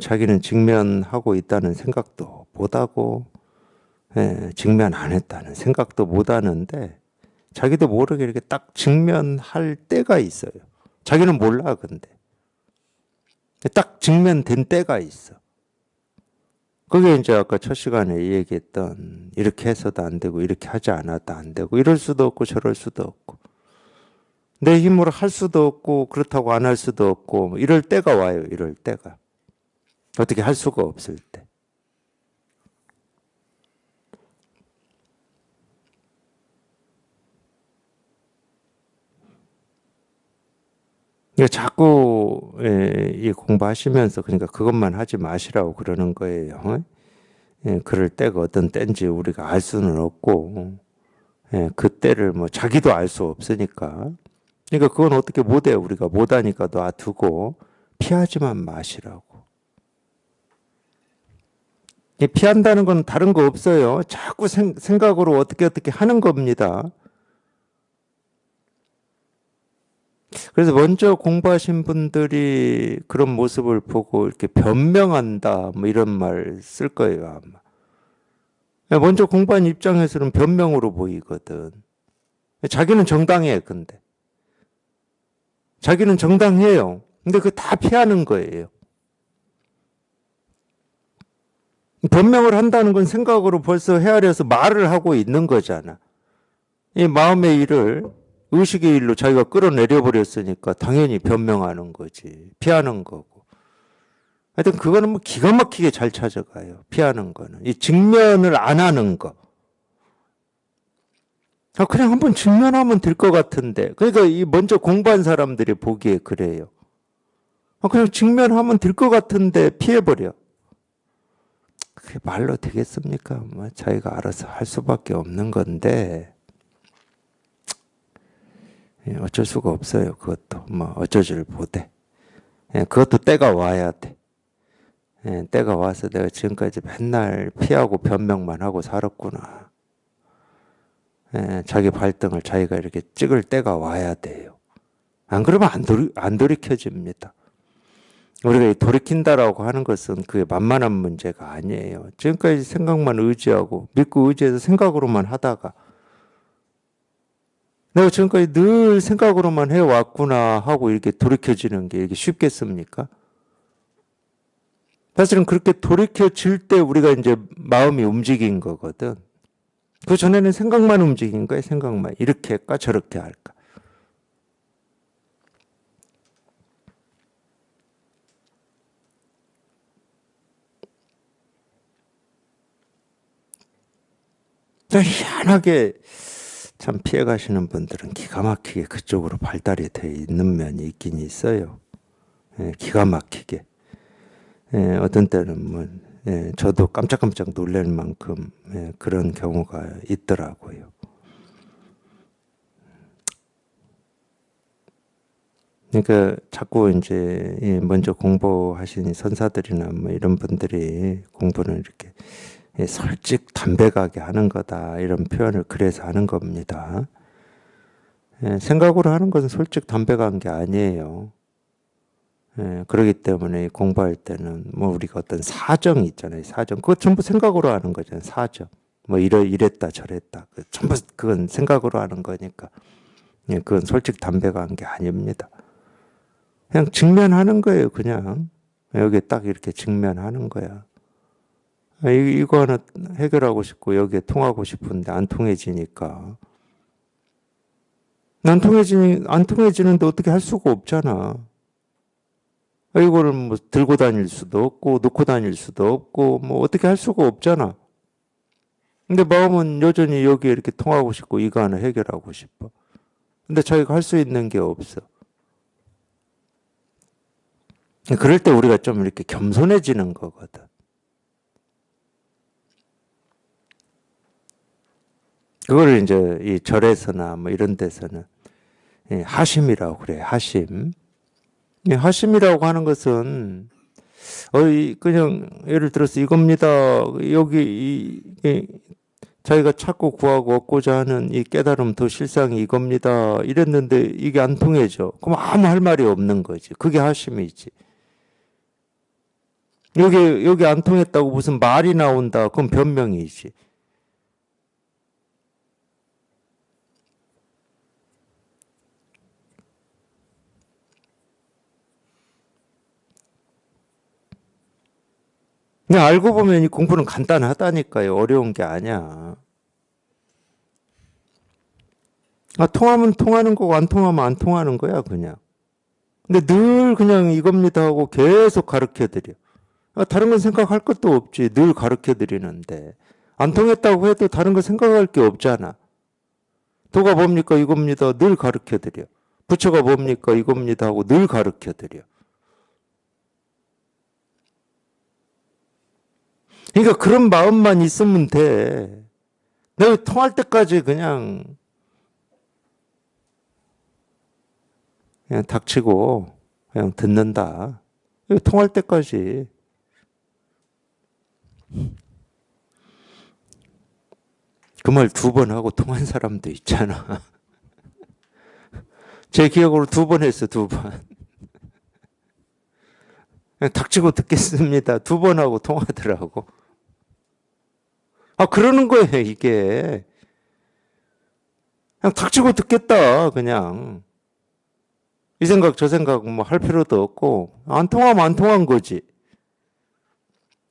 자기는 직면하고 있다는 생각도 못하고 직면 안 했다는 생각도 못하는데 자기도 모르게 이렇게 딱 직면할 때가 있어요. 자기는 몰라 근데. 딱 직면된 때가 있어. 그게 이제 아까 첫 시간에 얘기했던 이렇게 해서도 안 되고 이렇게 하지 않아도 안 되고 이럴 수도 없고 저럴 수도 없고 내 힘으로 할 수도 없고 그렇다고 안 할 수도 없고 뭐 이럴 때가 와요. 이럴 때가. 어떻게 할 수가 없을 때. 자꾸 이 공부하시면서 그러니까 그것만 하지 마시라고 그러는 거예요. 그럴 때가 어떤 때인지 우리가 알 수는 없고 그 때를 뭐 자기도 알 수 없으니까 그러니까 그건 어떻게 못해요. 우리가 못하니까 놔두고 피하지만 마시라고. 피한다는 건 다른 거 없어요. 자꾸 생각으로 어떻게 하는 겁니다. 그래서 먼저 공부하신 분들이 그런 모습을 보고 이렇게 변명한다, 뭐 이런 말 쓸 거예요, 아마. 먼저 공부한 입장에서는 변명으로 보이거든. 자기는 정당해, 근데. 자기는 정당해요. 근데 그거 다 피하는 거예요. 변명을 한다는 건 생각으로 벌써 헤아려서 말을 하고 있는 거잖아. 이 마음의 일을 의식의 일로 자기가 끌어내려 버렸으니까 당연히 변명하는 거지. 피하는 거고. 하여튼 그거는 뭐 기가 막히게 잘 찾아가요. 피하는 거는. 이 직면을 안 하는 거. 그냥 한번 직면하면 될 것 같은데. 그러니까 이 먼저 공부한 사람들이 보기에 그래요. 그냥 직면하면 될 것 같은데 피해버려. 그게 말로 되겠습니까? 뭐 자기가 알아서 할 수밖에 없는 건데 어쩔 수가 없어요. 그것도 뭐 어쩌지를 못해. 그것도 때가 와야 돼. 때가 와서 내가 지금까지 맨날 피하고 변명만 하고 살았구나. 자기 발등을 자기가 이렇게 찍을 때가 와야 돼요. 안 그러면 안 돌이켜집니다. 우리가 돌이킨다라고 하는 것은 그게 만만한 문제가 아니에요. 지금까지 생각만 의지하고 믿고 의지해서 생각으로만 하다가 내가 지금까지 늘 생각으로만 해왔구나 하고 이렇게 돌이켜지는 게 이렇게 쉽겠습니까? 사실은 그렇게 돌이켜질 때 우리가 이제 마음이 움직인 거거든. 그 전에는 생각만 움직인 거야, 생각만. 이렇게 할까, 저렇게 할까. 희한하게 참 피해 가시는 분들은 기가 막히게 그쪽으로 발달이 돼 있는 면이 있긴 있어요. 기가 막히게. 어떤 때는 뭐, 저도 깜짝깜짝 놀랄 만큼 그런 경우가 있더라고요. 그러니까 자꾸 이제 먼저 공부하신 선사들이나 뭐 이런 분들이 공부는 이렇게 솔직 담백하게 하는 거다 이런 표현을 그래서 하는 겁니다. 생각으로 하는 것은 솔직 담백한 게 아니에요. 그렇기 때문에 공부할 때는 뭐 우리가 어떤 사정 있잖아요. 사정. 그거 전부 생각으로 하는 거잖아요. 사정. 뭐 이랬다 저랬다. 전부 그건 생각으로 하는 거니까. 그건 솔직 담백한 게 아닙니다. 그냥 직면하는 거예요. 그냥. 여기 딱 이렇게 직면하는 거야. 이거 하나 해결하고 싶고 여기에 통하고 싶은데 안 통해지니까. 안 통해지는데 어떻게 할 수가 없잖아. 이거를 뭐 들고 다닐 수도 없고 놓고 다닐 수도 없고 뭐 어떻게 할 수가 없잖아. 근데 마음은 여전히 여기에 이렇게 통하고 싶고 이거 하나 해결하고 싶어. 근데 자기가 할 수 있는 게 없어. 그럴 때 우리가 좀 이렇게 겸손해지는 거거든. 그거를 이제 이 절에서나 뭐 이런 데서는 하심이라고 그래. 하심. 하심이라고 하는 것은 그냥 예를 들어서 이겁니다. 여기 자기가 찾고 구하고 얻고자 하는 이 깨달음 더 실상이 이겁니다. 이랬는데 이게 안 통해져. 그럼 아무 할 말이 없는 거지. 그게 하심이지. 여기 안 통했다고 무슨 말이 나온다. 그건 변명이지. 그냥 알고 보면 이 공부는 간단하다니까요. 어려운 게 아니야. 통하면 통하는 거고 안 통하면 안 통하는 거야, 그냥. 근데 늘 그냥 이겁니다 하고 계속 가르쳐 드려. 다른 건 생각할 것도 없지. 늘 가르쳐 드리는데. 안 통했다고 해도 다른 거 생각할 게 없잖아. 도가 뭡니까? 이겁니다. 늘 가르쳐 드려. 부처가 뭡니까? 이겁니다 하고 늘 가르쳐 드려. 그러니까 그런 마음만 있으면 돼. 내가 통할 때까지 그냥 닥치고 그냥 듣는다. 통할 때까지. 그 말 두 번 하고 통한 사람도 있잖아. 제 기억으로 2번 했어, 2번. 닥치고 듣겠습니다. 2번 하고 통하더라고. 아, 그러는 거예요, 이게. 그냥 닥치고 듣겠다, 그냥. 이 생각, 저 생각 뭐 할 필요도 없고, 안 통하면 안 통한 거지.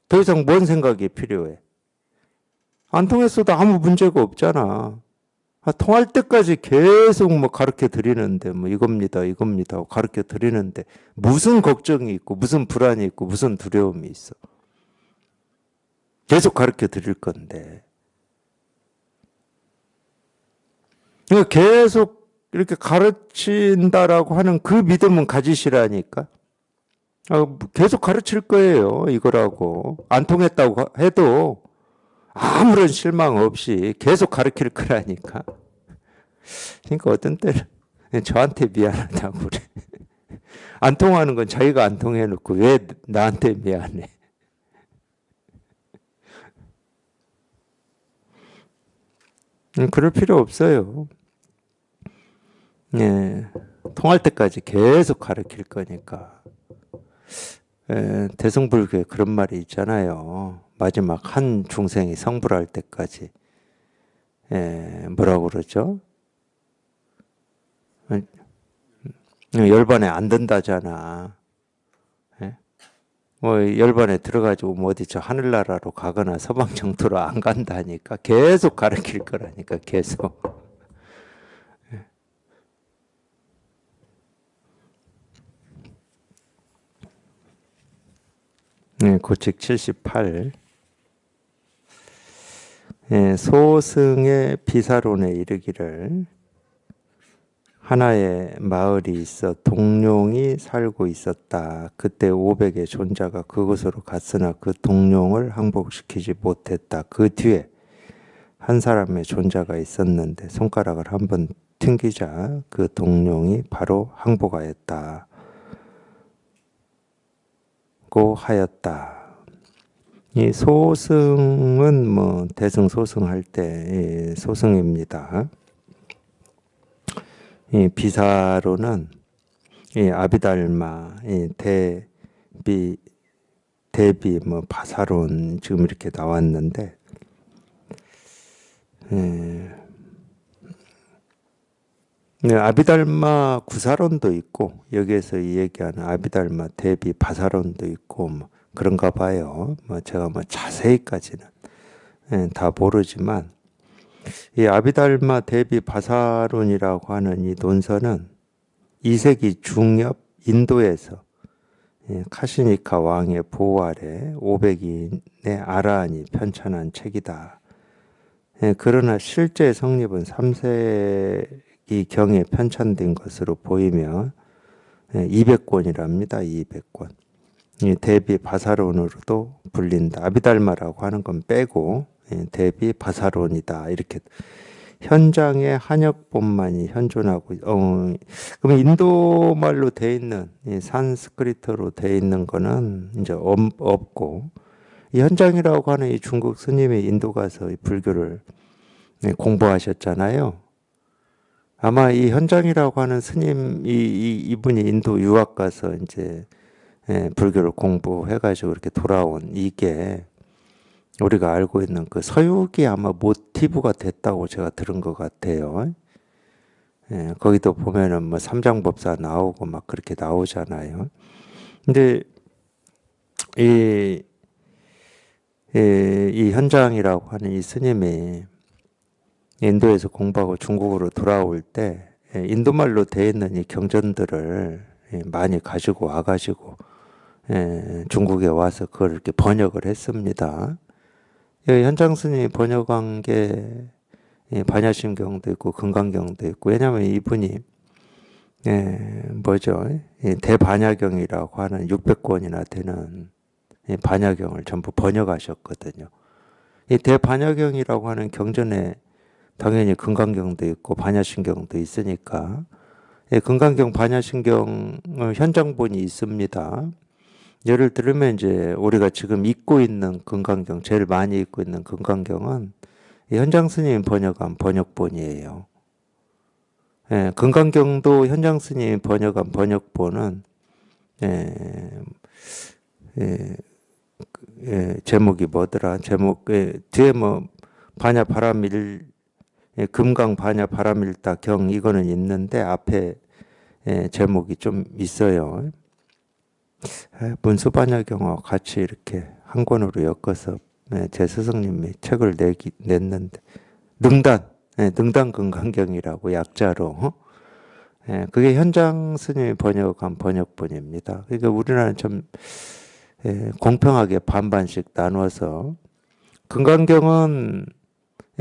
더 이상 뭔 생각이 필요해. 안 통했어도 아무 문제가 없잖아. 아, 통할 때까지 계속 뭐 가르쳐 드리는데, 뭐 이겁니다, 이겁니다 하고 가르쳐 드리는데, 무슨 걱정이 있고, 무슨 불안이 있고, 무슨 두려움이 있어. 계속 가르쳐 드릴 건데. 그러니까 계속 이렇게 가르친다라고 하는 그 믿음은 가지시라니까. 계속 가르칠 거예요, 이거라고. 안 통했다고 해도 아무런 실망 없이 계속 가르칠 거라니까. 그러니까 어떤 때는 저한테 미안하다고 그래. 안 통하는 건 자기가 안 통해놓고 왜 나한테 미안해. 그럴 필요 없어요. 예, 통할 때까지 계속 가르칠 거니까. 대승불교에 그런 말이 있잖아요. 마지막 한 중생이 성불할 때까지. 뭐라고 그러죠? 열반에 안 든다잖아. 예? 뭐 열반에 들어가지고 뭐 어디 저 하늘나라로 가거나 서방 정토로 안 간다니까. 계속 가르칠 거라니까, 계속. 고책 78. 소승의 비사론에 이르기를 하나의 마을이 있어 동룡이 살고 있었다. 그때 500의 존자가 그곳으로 갔으나 그 동룡을 항복시키지 못했다. 그 뒤에 한 사람의 존자가 있었는데 손가락을 한번 튕기자 그 동룡이 바로 항복하였다. 고 하였다. 이 소승은 뭐 대승소승할 때 소승입니다. 이 비사로는 이 아비달마, 이 대비 뭐 바사론 지금 이렇게 나왔는데, 아비달마 구사론도 있고 여기에서 이 얘기하는 아비달마 대비 바사론도 있고 뭐 그런가 봐요. 뭐 제가 뭐 자세히까지는 다 모르지만 이 아비달마 대비 바사론이라고 하는 이 논서는 2세기 중엽 인도에서 카시니카 왕의 보호 아래 500인의 아라한이 편찬한 책이다. 그러나 실제 성립은 3세기 경에 편찬된 것으로 보이며 200권이랍니다. 200권. 대비 바사론으로도 불린다. 아비달마라고 하는 건 빼고 대비 바사론이다. 이렇게 현장에 한역본만이 현존하고 그럼 인도 말로 돼 있는 산스크리트로 돼 있는 거는 이제 없고 이 현장이라고 하는 이 중국 스님이 인도 가서 이 불교를 공부하셨잖아요. 아마 이 현장이라고 하는 스님 이분이 인도 유학 가서 이제 불교를 공부해가지고 이렇게 돌아온 이게 우리가 알고 있는 그 서육이 아마 모티브가 됐다고 제가 들은 것 같아요. 거기도 보면은 뭐 삼장법사 나오고 막 그렇게 나오잖아요. 근데 이 현장이라고 하는 이 스님이 인도에서 공부하고 중국으로 돌아올 때 인도말로 되어 있는 이 경전들을 많이 가지고 와가지고 중국에 와서 그걸 이렇게 번역을 했습니다. 현장 스님이 번역한 게 반야심경도 있고 금강경도 있고 왜냐하면 이분이 대반야경이라고 하는 600권이나 되는 반야경을 전부 번역하셨거든요. 이 대반야경이라고 하는 경전에 당연히 금강경도 있고 반야심경도 있으니까 금강경 반야심경을 현장본이 있습니다. 예를 들면 이제 우리가 지금 읽고 있는 금강경 제일 많이 읽고 있는 금강경은 현장 스님이 번역한 번역본이에요. 금강경도 현장 스님이 번역한 번역본은 예, 예, 제목이 뭐더라? 뒤에 뭐 반야 바라밀 금강 반야 바라밀다 경 이거는 있는데 앞에 제목이 좀 있어요. 문수반야경하고 같이 이렇게 한 권으로 엮어서 제 스승님이 책을 냈는데 능단 금강경이라고 약자로 그게 현장 스님이 번역한 번역본입니다. 그러니까 우리나라는 좀 공평하게 반반씩 나눠서 금강경은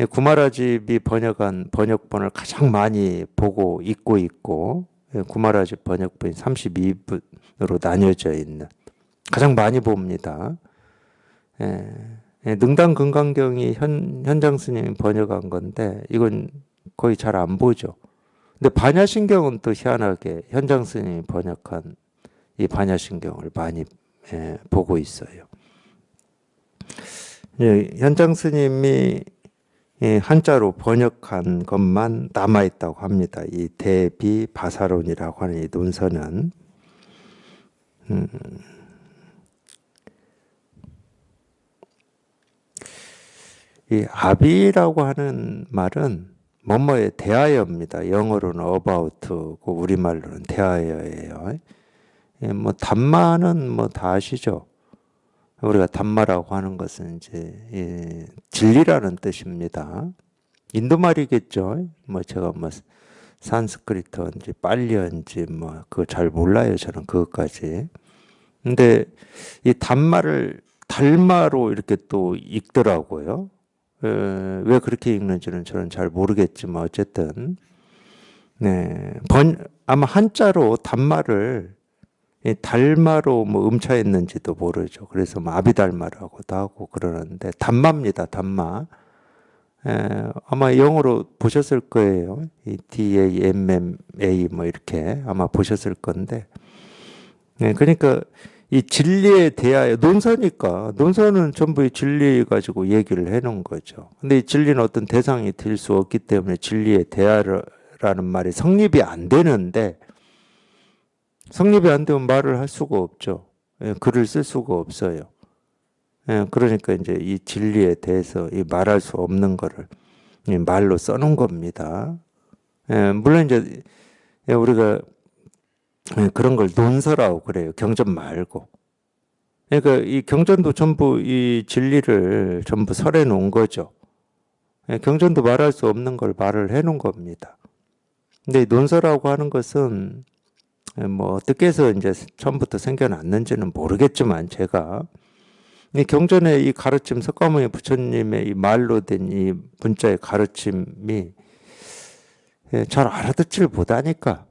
구마라집이 번역한 번역본을 가장 많이 보고 읽고 있고 구마라집 번역본이 32부로 나뉘어져 있는 가장 많이 봅니다. 능단 금강경이 현장 스님이 번역한 건데 이건 거의 잘 안 보죠. 근데 반야신경은 또 희한하게 현장 스님이 번역한 이 반야신경을 많이 보고 있어요. 현장 스님이 한자로 번역한 것만 남아있다고 합니다. 이 대비바사론이라고 하는 이 논서는 이 아비라고 하는 말은 뭐뭐에 대하여입니다. 영어로는 about고 우리말로는 대하여예요. 뭐 담마는 뭐 다 아시죠? 우리가 담마라고 하는 것은 이제 진리라는 뜻입니다. 인도 말이겠죠. 뭐 제가 뭐 산스크리트인지 빨리어인지 뭐 그거 잘 몰라요. 저는 그것까지. 근데 이 담마를 달마로 이렇게 또 읽더라고요. 왜 그렇게 읽는지는 저는 잘 모르겠지만 어쨌든 아마 한자로 담마를 달마로 뭐 음차했는지도 모르죠. 그래서 뭐 아비달마라고도 하고 그러는데 담마입니다. 담마. 아마 영어로 보셨을 거예요. 이 DAMMA 뭐 이렇게 아마 보셨을 건데. 그러니까 이 진리에 대하여 논서니까 논서는 전부 이 진리 가지고 얘기를 해놓은 거죠. 근데 이 진리는 어떤 대상이 될 수 없기 때문에 진리에 대하라는 말이 성립이 안 되는데 성립이 안 되면 말을 할 수가 없죠. 글을 쓸 수가 없어요. 그러니까 이제 이 진리에 대해서 이 말할 수 없는 거를 말로 써놓은 겁니다. 물론 이제 우리가 그런 걸 논서라고 그래요. 경전 말고. 그러니까 이 경전도 전부 이 진리를 전부 설해 놓은 거죠. 경전도 말할 수 없는 걸 말을 해 놓은 겁니다. 근데 논서라고 하는 것은 뭐 어떻게 해서 이제 처음부터 생겨났는지는 모르겠지만 제가 이 경전의 이 가르침 석가모니 부처님의 이 말로 된 이 문자의 가르침이 잘 알아듣지를 못하니까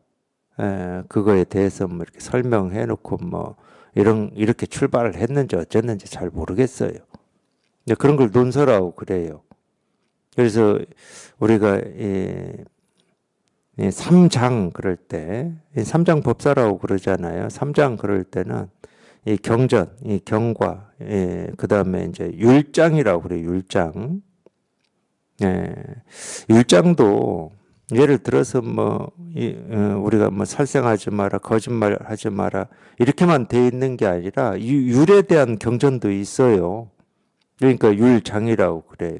그거에 대해서 뭐 이렇게 설명해 놓고 뭐 이렇게 출발을 했는지 어쨌는지 잘 모르겠어요. 근데 그런 걸 논서라고 그래요. 그래서 우리가 삼장 그럴 때 삼장 법사라고 그러잖아요. 삼장 그럴 때는 이 경전, 이 경과, 그다음에 이제 율장이라고 그래요. 율장. 율장도 예를 들어서 뭐 우리가 뭐 살생하지 마라, 거짓말하지 마라 이렇게만 돼 있는 게 아니라 율에 대한 경전도 있어요. 그러니까 율장이라고 그래요.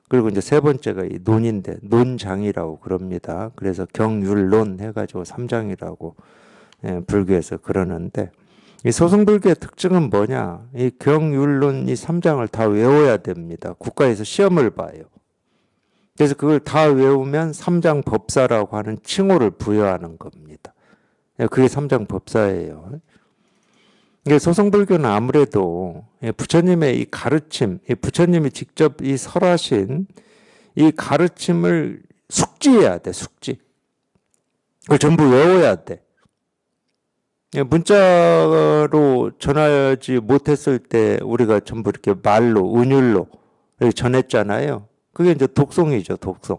그리고 이제 세 번째가 이 논인데 논장이라고 그럽니다. 그래서 경율론 해가지고 삼장이라고 불교에서 그러는데 이 소승불교의 특징은 뭐냐? 이 경율론 이 삼장을 다 외워야 됩니다. 국가에서 시험을 봐요. 그래서 그걸 다 외우면 삼장법사라고 하는 칭호를 부여하는 겁니다. 그게 삼장법사예요. 소승불교는 아무래도 부처님의 이 가르침, 부처님이 직접 이 설하신 이 가르침을 숙지해야 돼, 숙지. 그걸 전부 외워야 돼. 문자로 전하지 못했을 때 우리가 전부 이렇게 말로, 은율로 전했잖아요. 그게 이제 독송이죠, 독송.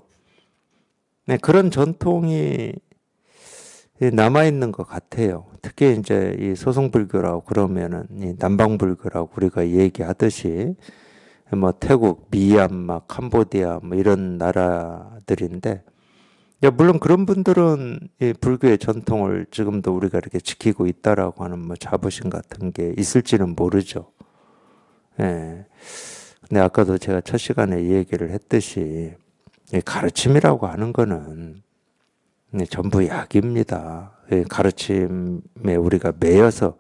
그런 전통이 남아있는 것 같아요. 특히 이제 이 소승불교라고 그러면은 이 남방불교라고 우리가 얘기하듯이 뭐 태국, 미얀마, 캄보디아 뭐 이런 나라들인데 물론 그런 분들은 이 불교의 전통을 지금도 우리가 이렇게 지키고 있다라고 하는 뭐 자부심 같은 게 있을지는 모르죠. 예. 근데 아까도 제가 첫 시간에 이 얘기를 했듯이 이 가르침이라고 하는 거는 전부 약입니다. 이 가르침에 우리가 매여서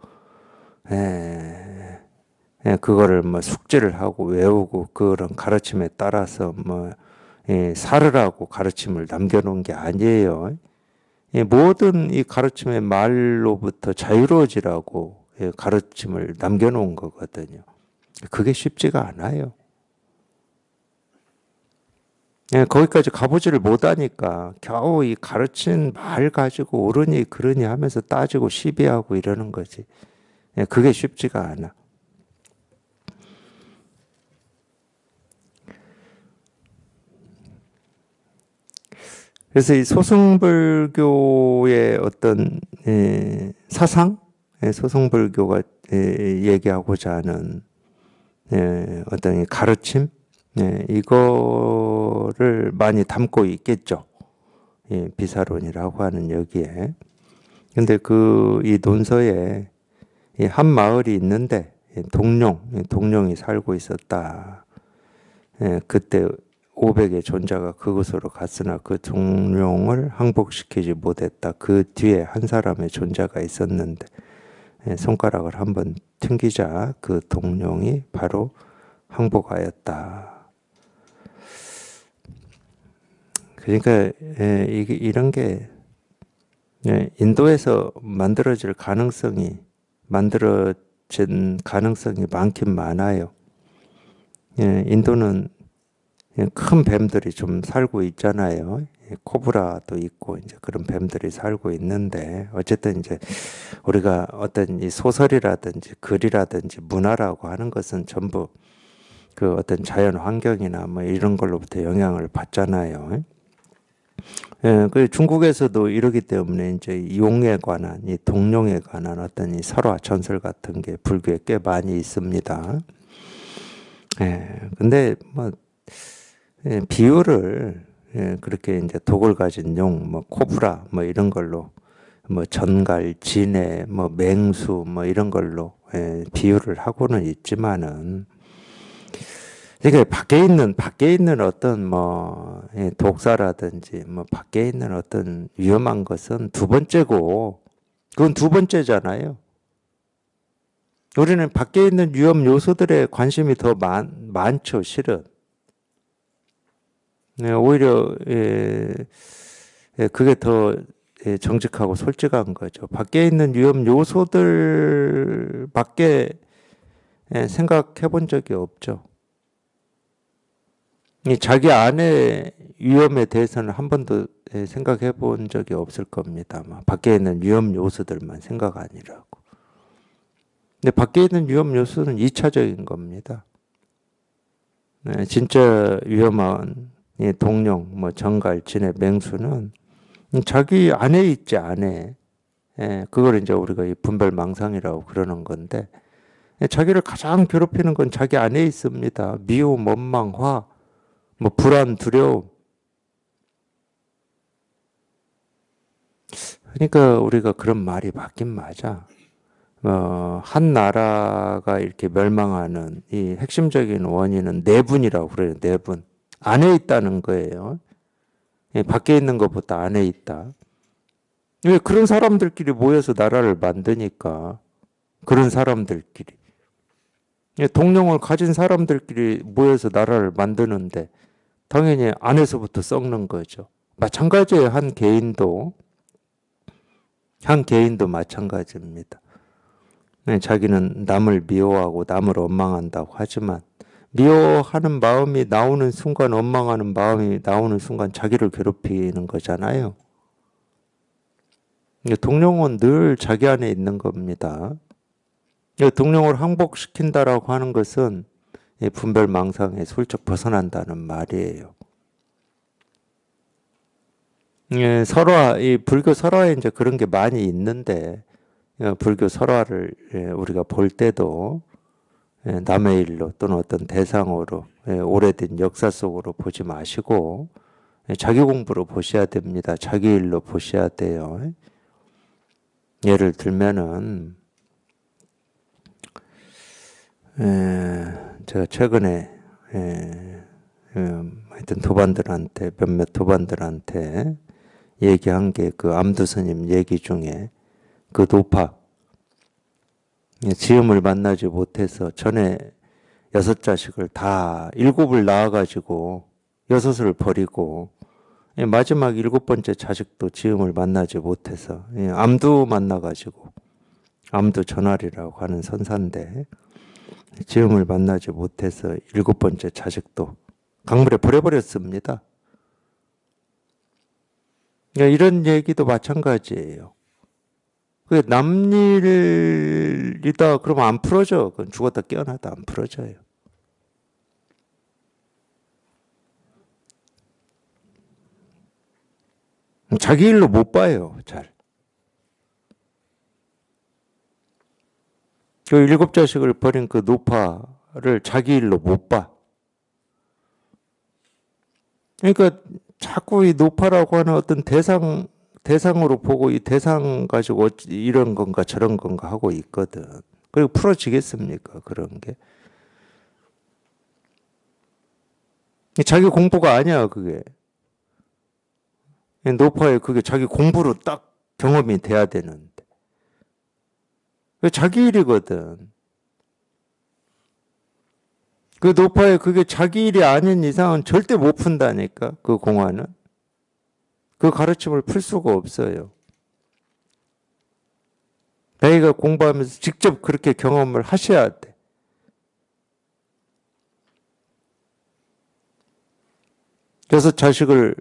예, 그거를 뭐 숙지를 하고 외우고 그런 가르침에 따라서 뭐 살으라고 가르침을 남겨놓은 게 아니에요. 모든 이 가르침의 말로부터 자유로워지라고 가르침을 남겨놓은 거거든요. 그게 쉽지가 않아요. 거기까지 가보지를 못하니까 겨우 이 가르친 말 가지고 옳으니 그러니 하면서 따지고 시비하고 이러는 거지. 그게 쉽지가 않아. 그래서 이 소승불교의 어떤 사상, 소승불교가 얘기하고자 하는 어떤 가르침, 이거를 많이 담고 있겠죠. 비사론이라고 하는 여기에. 근데 이 논서에 한 마을이 있는데 동룡이 살고 있었다. 그때 500의 존자가 그곳으로 갔으나 그 동룡을 항복시키지 못했다. 그 뒤에 한 사람의 존자가 있었는데 손가락을 한번 튕기자 그 동룡이 바로 항복하였다. 그러니까 이런 게 인도에서 만들어진 가능성이 많긴 많아요. 인도는 큰 뱀들이 좀 살고 있잖아요. 코브라도 있고 이제 그런 뱀들이 살고 있는데 어쨌든 이제 우리가 어떤 이 소설이라든지 글이라든지 문화라고 하는 것은 전부 그 어떤 자연 환경이나 뭐 이런 걸로부터 영향을 받잖아요. 그 중국에서도 이러기 때문에 이제 용에 관한 이 동룡에 관한 어떤 이 설화 전설 같은 게 불교에 꽤 많이 있습니다. 근데 뭐 비유를 그렇게 이제 독을 가진 용, 뭐 코브라, 뭐 이런 걸로, 뭐 전갈, 진해, 뭐 맹수, 뭐 이런 걸로 비유를 하고는 있지만은, 이게 밖에 있는 어떤 뭐 독사라든지 뭐 밖에 있는 어떤 위험한 것은 두 번째고, 그건 두 번째잖아요. 우리는 밖에 있는 위험 요소들에 관심이 더 많죠, 실은. 오히려 그게 더 정직하고 솔직한 거죠. 밖에 있는 위험 요소들밖에 생각해 본 적이 없죠. 자기 안의 위험에 대해서는 한 번도 생각해 본 적이 없을 겁니다. 밖에 있는 위험 요소들만 생각 아니라고. 근데 밖에 있는 위험 요소는 2차적인 겁니다. 진짜 위험한 동룡, 뭐 정갈, 진해, 맹수는 자기 안에 있지 안에. 그걸 이제 우리가 이 분별망상이라고 그러는 건데 자기를 가장 괴롭히는 건 자기 안에 있습니다. 미움, 원망, 화, 뭐 불안, 두려움. 그러니까 우리가 그런 말이 맞긴 맞아. 한 나라가 이렇게 멸망하는 이 핵심적인 원인은 내분이라고 그래요. 내분. 안에 있다는 거예요. 밖에 있는 것보다 안에 있다. 왜 그런 사람들끼리 모여서 나라를 만드니까. 그런 사람들끼리. 동령을 가진 사람들끼리 모여서 나라를 만드는데 당연히 안에서부터 썩는 거죠. 마찬가지예요. 한 개인도 마찬가지입니다. 자기는 남을 미워하고 남을 원망한다고 하지만 미워하는 마음이 나오는 순간, 원망하는 마음이 나오는 순간 자기를 괴롭히는 거잖아요. 동령은 늘 자기 안에 있는 겁니다. 동령을 항복시킨다라고 하는 것은 분별망상에 슬쩍 벗어난다는 말이에요. 이 불교 설화에 이제 그런 게 많이 있는데, 불교 설화를 우리가 볼 때도 남의 일로 또는 어떤 대상으로 오래된 역사 속으로 보지 마시고 자기 공부로 보셔야 됩니다. 자기 일로 보셔야 돼요. 예를 들면은 제가 최근에 하여튼 도반들한테 몇몇 도반들한테 얘기한 게 그 암두 스님 얘기 중에 그 노파 지음을 만나지 못해서 전에 6자식을 다 7을 낳아가지고 6을 버리고 마지막 7번째 자식도 지음을 만나지 못해서 암두 만나가지고 암두 전활이라고 하는 선사인데 지음을 만나지 못해서 7번째 자식도 강물에 버려버렸습니다. 이런 얘기도 마찬가지예요. 남일이다 그러면 안 풀어져. 그건 죽었다 깨어나다 안 풀어져요. 자기 일로 못 봐요. 잘. 그 7자식을 버린 그 노파를 자기 일로 못 봐. 그러니까 자꾸 이 노파라고 하는 어떤 대상으로 보고 이 대상 가지고 이런 건가 저런 건가 하고 있거든. 그리고 풀어지겠습니까? 그런 게. 자기 공부가 아니야, 그게. 노파에 그게 자기 공부로 딱 경험이 돼야 되는데. 자기 일이거든. 그 노파에 그게 자기 일이 아닌 이상은 절대 못 푼다니까, 그 공화는. 그 가르침을 풀 수가 없어요. 자기가 공부하면서 직접 그렇게 경험을 하셔야 돼. 그래서 자식을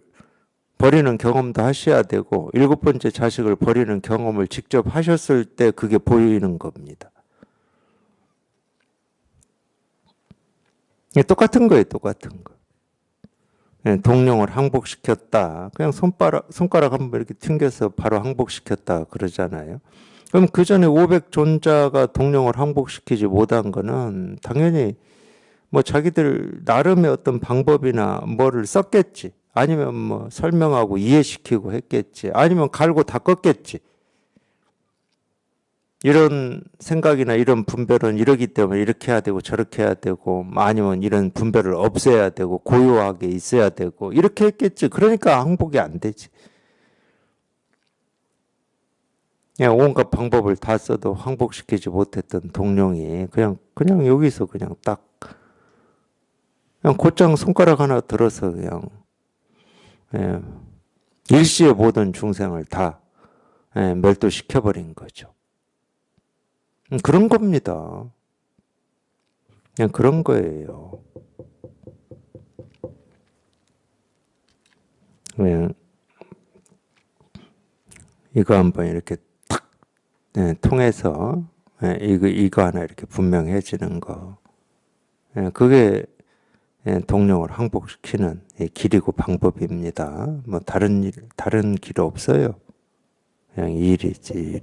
버리는 경험도 하셔야 되고 7번째 자식을 버리는 경험을 직접 하셨을 때 그게 보이는 겁니다. 똑같은 거예요. 똑같은 거. 동령을 항복시켰다. 그냥 손가락 한번 이렇게 튕겨서 바로 항복시켰다 그러잖아요. 그럼 그 전에 500존자가 동령을 항복시키지 못한 거는 당연히 뭐 자기들 나름의 어떤 방법이나 뭐를 썼겠지. 아니면 뭐 설명하고 이해시키고 했겠지. 아니면 갈고 닦았겠지. 이런 생각이나 이런 분별은 이러기 때문에 이렇게 해야 되고 저렇게 해야 되고 아니면 이런 분별을 없애야 되고 고요하게 있어야 되고 이렇게 했겠지. 그러니까 항복이 안 되지. 그냥 온갖 방법을 다 써도 항복시키지 못했던 동령이 그냥 여기서 그냥 딱 그냥 곧장 손가락 하나 들어서 그냥 일시에 모든 중생을 다 멸도시켜버린 거죠. 그런 겁니다. 그냥 그런 거예요. 그냥 이거 한번 이렇게 탁 통해서 이거 하나 이렇게 분명해지는 거. 그게 동령을 항복시키는 길이고 방법입니다. 뭐 다른 길 없어요. 그냥 일이지.